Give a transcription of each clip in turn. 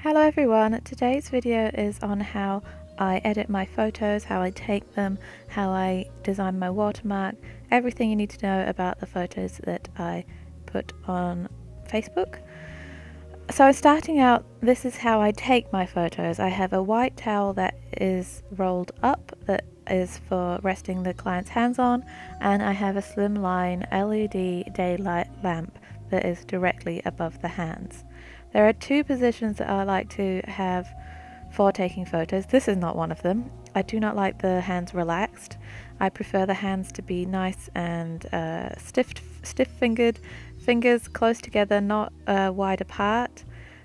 Hello everyone, today's video is on how I edit my photos, how I take them, how I design my watermark, everything you need to know about the photos that I put on Facebook. So starting out, this is how I take my photos. I have a white towel that is rolled up that is for resting the client's hands on, and I have a slimline LED daylight lamp that is directly above the hands. There are two positions that I like to have for taking photos. This is not one of them. I do not like the hands relaxed. I prefer the hands to be nice and stiff-fingered, fingers close together, not wide apart.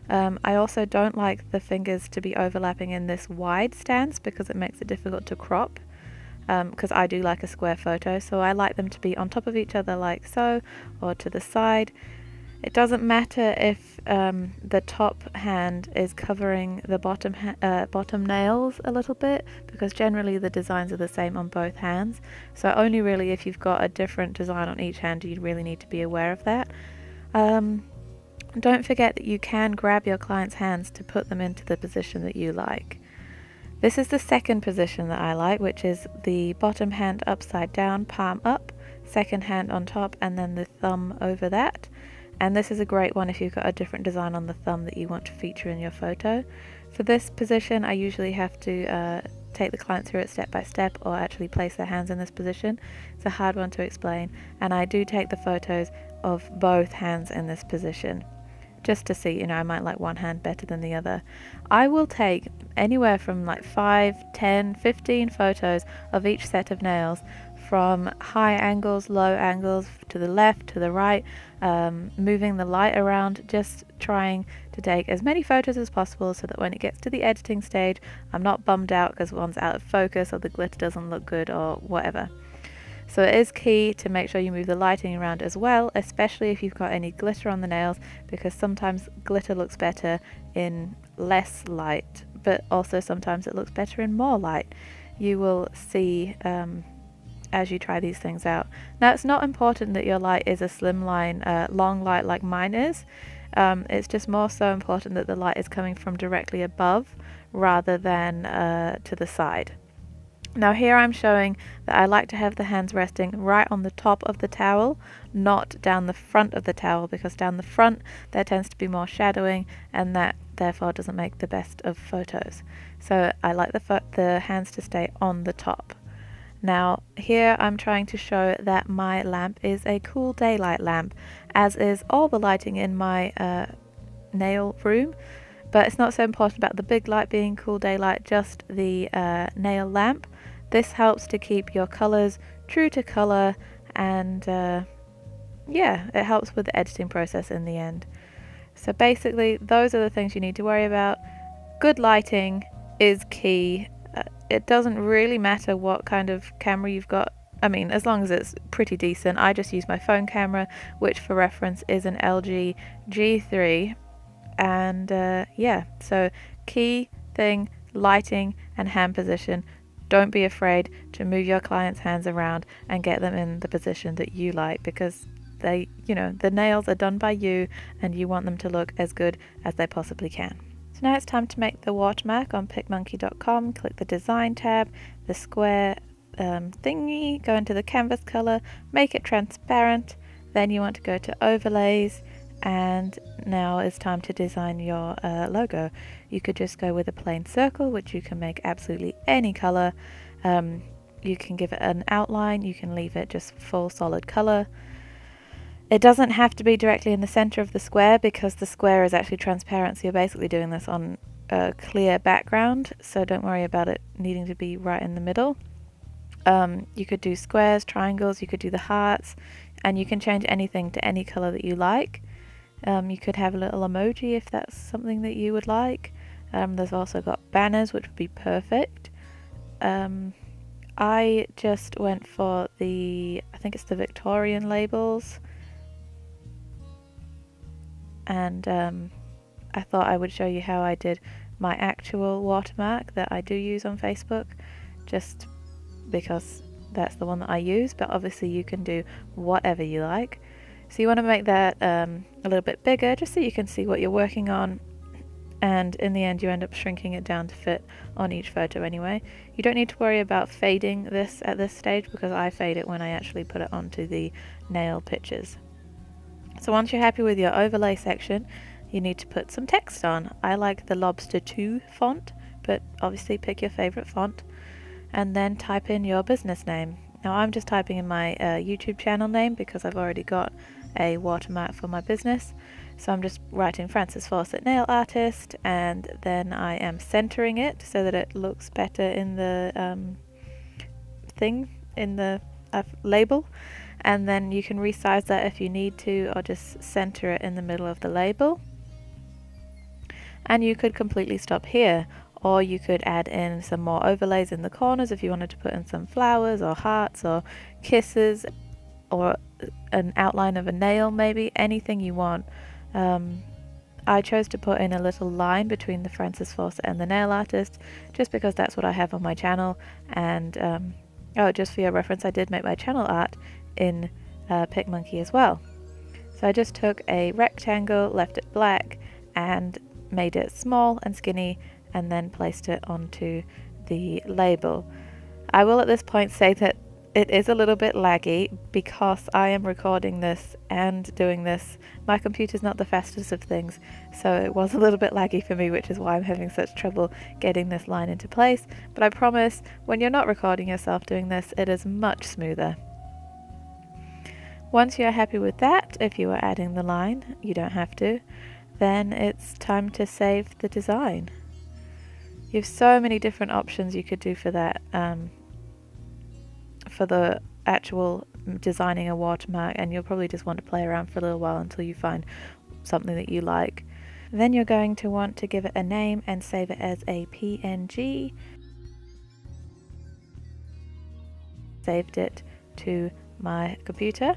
I also don't like the fingers to be overlapping in this wide stance because it makes it difficult to crop, because I do like a square photo, so I like them to be on top of each other like so, or to the side. It doesn't matter if the top hand is covering the bottom nails a little bit, because generally the designs are the same on both hands. So only really if you've got a different design on each hand do you really need to be aware of that. Don't forget that you can grab your client's hands to put them into the position that you like. This is the second position that I like, which is the bottom hand upside down, palm up, second hand on top, and then the thumb over that. And this is a great one if you've got a different design on the thumb that you want to feature in your photo. For this position, I usually have to take the client through it step by step, or actually place their hands in this position. It's a hard one to explain, and I do take the photos of both hands in this position, just to see, I might like one hand better than the other. I will take anywhere from like 5, 10, 15 photos of each set of nails, from high angles, low angles, to the left, to the right, moving the light around, just trying to take as many photos as possible so that when it gets to the editing stage, I'm not bummed out because one's out of focus or the glitter doesn't look good or whatever. So it is key to make sure you move the lighting around as well, especially if you've got any glitter on the nails, because sometimes glitter looks better in less light, but also sometimes it looks better in more light. You will see as you try these things out. Now, it's not important that your light is a slimline, long light like mine is. It's just more so important that the light is coming from directly above rather than to the side. Now here I'm showing that I like to have the hands resting right on the top of the towel, not down the front of the towel, because down the front there tends to be more shadowing, and that therefore doesn't make the best of photos. So I like the hands to stay on the top. Now here I'm trying to show that my lamp is a cool daylight lamp, as is all the lighting in my nail room, but it's not so important about the big light being cool daylight, just the nail lamp. This helps to keep your colors true to color, and yeah, it helps with the editing process in the end. So basically those are the things you need to worry about. Good lighting is key. It doesn't really matter what kind of camera you've got. I mean, as long as it's pretty decent. I just use my phone camera, which for reference is an LG G3. And yeah, so key thing, lighting and hand position. Don't be afraid to move your client's hands around and get them in the position that you like, because they, the nails are done by you and you want them to look as good as they possibly can. So now it's time to make the watermark. On picmonkey.com, click the design tab, the square thingy, go into the canvas color, make it transparent, then you want to go to overlays, and now it's time to design your logo. You could just go with a plain circle, which you can make absolutely any color. You can give it an outline, you can leave it just full solid color. It doesn't have to be directly in the center of the square, because the square is actually transparent, so you're basically doing this on a clear background, so don't worry about it needing to be right in the middle. You could do squares, triangles, you could do the hearts, and you can change anything to any color that you like. You could have a little emoji if that's something that you would like. There's also got banners, which would be perfect. I just went for I think it's the Victorian labels, and I thought I would show you how I did my actual watermark that I do use on Facebook, just because that's the one that I use, but obviously you can do whatever you like. So you want to make that a little bit bigger, just so you can see what you're working on. and in the end you end up shrinking it down to fit on each photo anyway. You don't need to worry about fading this at this stage because I fade it when I actually put it onto the nail pictures. So once you're happy with your overlay section, you need to put some text on. I like the Lobster 2 font, but obviously pick your favorite font, and then type in your business name. Now I'm just typing in my YouTube channel name because I've already got a watermark for my business. So I'm just writing Frances Fawcett Nail Artist, and then I am centering it so that it looks better in the label, and then you can resize that if you need to, or just center it in the middle of the label. And you could completely stop here, or you could add in some more overlays in the corners if you wanted to put in some flowers or hearts or kisses or an outline of a nail, maybe anything you want. I chose to put in a little line between the Frances Fawcett and the nail artist just because that's what I have on my channel. And oh, just for your reference, I did make my channel art in PicMonkey as well. So I just took a rectangle, left it black, and made it small and skinny, and then placed it onto the label. I will at this point say that it is a little bit laggy because I am recording this and doing this. My computer's not the fastest of things, so it was a little bit laggy for me, which is why I'm having such trouble getting this line into place. But I promise, when you're not recording yourself doing this, it is much smoother. Once you're happy with that, if you are adding the line, you don't have to, then it's time to save the design. You have so many different options you could do for that, for the actual designing a watermark, and you'll probably just want to play around for a little while until you find something that you like. Then you're going to want to give it a name and save it as a PNG. Saved it to my computer.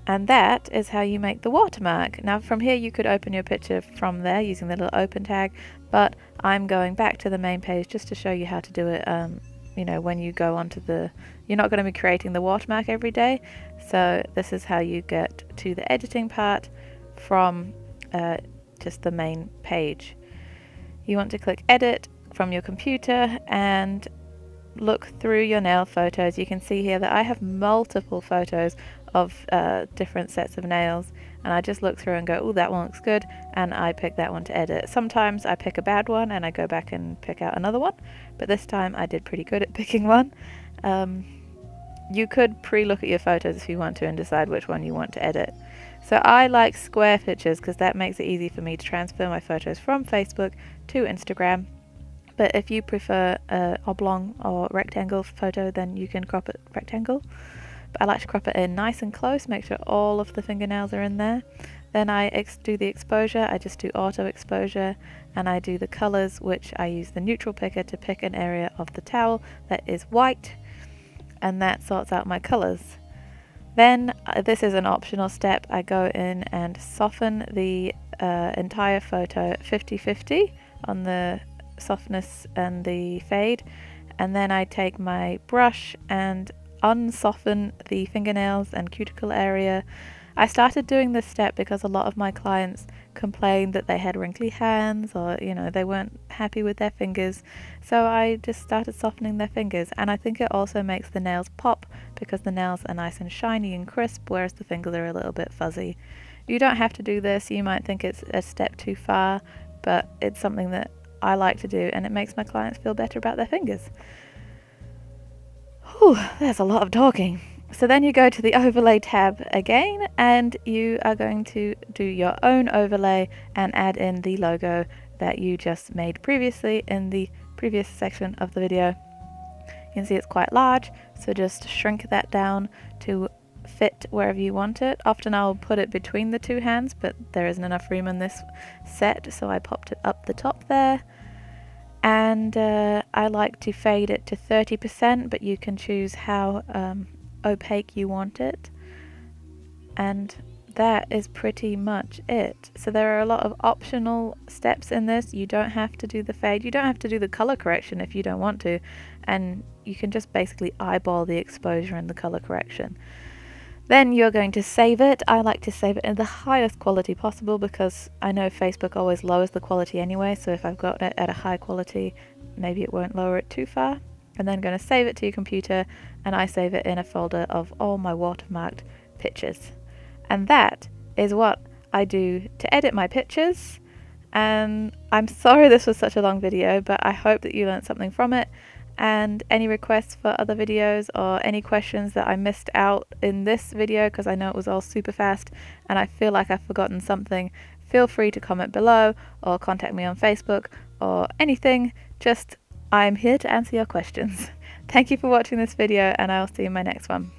And that is how you make the watermark. Now from here you could open your picture from there using the little open tag, but I'm going back to the main page just to show you how to do it. You know, when you go onto the, you're not going to be creating the watermark every day, so this is how you get to the editing part from just the main page. You want to click edit from your computer and look through your nail photos. You can see here that I have multiple photos of different sets of nails, and I just look through and go, oh, that one looks good, and I pick that one to edit. Sometimes I pick a bad one and I go back and pick out another one, but this time I did pretty good at picking one. You could pre-look at your photos if you want to and decide which one you want to edit. So I like square pictures because that makes it easy for me to transfer my photos from Facebook to Instagram. But if you prefer oblong or rectangle photo, then you can crop it rectangle. But I like to crop it in nice and close, make sure all of the fingernails are in there. Then I do the exposure. I just do auto exposure, and I do the colors, which I use the neutral picker to pick an area of the towel that is white, and that sorts out my colors. Then this is an optional step. I go in and soften the entire photo 50-50 on the softness and the fade, and then I take my brush and unsoften the fingernails and cuticle area. I started doing this step because a lot of my clients complained that they had wrinkly hands, or you know, they weren't happy with their fingers, so I just started softening their fingers. And I think it also makes the nails pop because the nails are nice and shiny and crisp, whereas the fingers are a little bit fuzzy. You don't have to do this. You might think it's a step too far, but it's something that I like to do, and it makes my clients feel better about their fingers. Whew, there's a lot of talking. So then you go to the overlay tab again, and you are going to do your own overlay and add in the logo that you just made previously in the previous section of the video. You can see it's quite large, so just shrink that down to fit wherever you want it. Often I'll put it between the two hands, but there isn't enough room in this set, so I popped it up the top there. And I like to fade it to 30%, but you can choose how opaque you want it. And that is pretty much it. So there are a lot of optional steps in this. You don't have to do the fade, you don't have to do the color correction if you don't want to, and you can just basically eyeball the exposure and the color correction. Then you're going to save it. I like to save it in the highest quality possible because I know Facebook always lowers the quality anyway, so if I've got it at a high quality, maybe it won't lower it too far. And then going to save it to your computer, and I save it in a folder of all my watermarked pictures. And that is what I do to edit my pictures. And I'm sorry this was such a long video, but I hope that you learned something from it. And any requests for other videos or any questions that I missed out in this video, because I know it was all super fast and I feel like I've forgotten something, feel free to comment below or contact me on Facebook or anything. Just I'm here to answer your questions. Thank you for watching this video, and I'll see you in my next one.